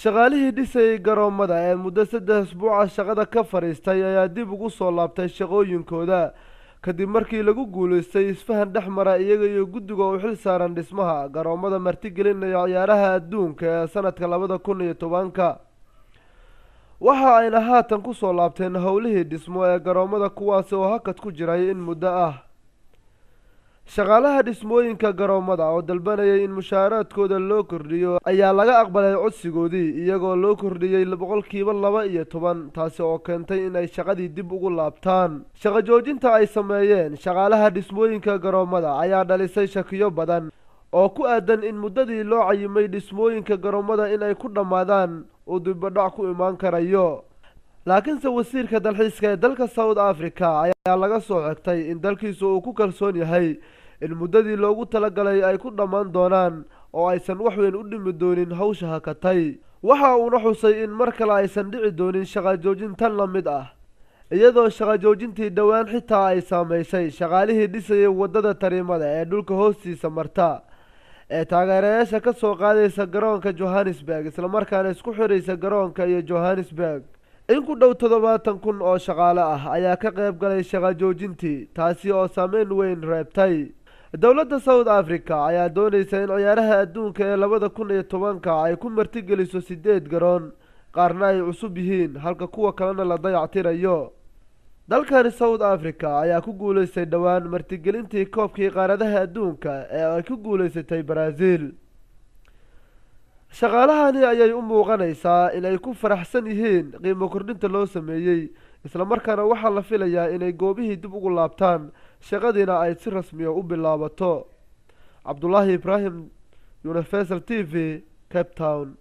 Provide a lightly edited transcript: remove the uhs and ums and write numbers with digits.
shaqaalihii dhisayay garoomada ee muddo 3 usbuuc shaqada ka fariistay ayaa dib ugu soo laabtay shaqooyinkooda kadib markii lagu guuleystay isfahan dhexmara iyaga iyo guddiga u xil saaran dhismaha garoomada martigelinaya ciyaaraha adduunka ee sanadka 2010 waxa ayna haatan ku soo laabteen howlihii dhismo ee garoomada kuwaas oo hakad ku jiray in muddo ah shaqaalaha dhismooyinka garoomada oo dalbanayay in mushaaraadkooda loo kordhiyo ayaa laga aqbalay codsigoodii iyagoo loo kordhiyay 212 taasi oo keentay in ay shaqadii dib ugu laabtaan shaqo joojinta ay sameeyeen shaqaalaha dhismooyinka garoomada ayaa dhalisay shakiyo badan oo ku aadan in muddadii loo cayimay dhismooyinka garoomada in ay ku dhammaadaan oo dibadhac ku imaan karayo laakiinse wasiirka dalxiiska ee dalka South Africa ayaa laga soo xigtay in dalkiisu uu ku kalsoon yahay in muddadii loogu talagalay ay ku dhammaan doonaan oo aysan wax weyn u dhimi doonin hawsha hakatay waxa uu xusay in mar kale aysan dhici doonin shaqo joojin tan la mid ah iyadoo shaqo joojintii dhawaan xitaa ay saameysay shaqaalihii dhisayay wadada tariimada ee dhulka hoostiisa marta ee taageerayaasha ka soo qaadaysa garoonka Johannesburg isla markaana isku xiraysa garoonka iyo Johannesburg in ku dhow 70,000 oo shaqaale ah ayaa ka qayb galay shaqo joojintii taasi oo saameyn weyn reebtay dawladda South Africa ayaa doonaysa in ciyaaraha adduunka ee 2010 ay ku martigeliso 8 garoon qaarna ay cusub yihiin halka kuwa kalena la dayactirayo dalkani South Africa ayaa ku guuleystay dhawaan martigelintii koobkii qaaradaha adduunka ee ay ku guuleysatay Brazil shaqaalahani ayay u muuqanaysaa in ay ku faraxsan yihiin qiimo kordhinta loo sameeyay isla markaana waxa la filayaa inay goobihii dib ugu laabtaan shaqadiina ay si rasmi ah u bilaabato Cabdullaahi Ibraahim Universal TV Cape Town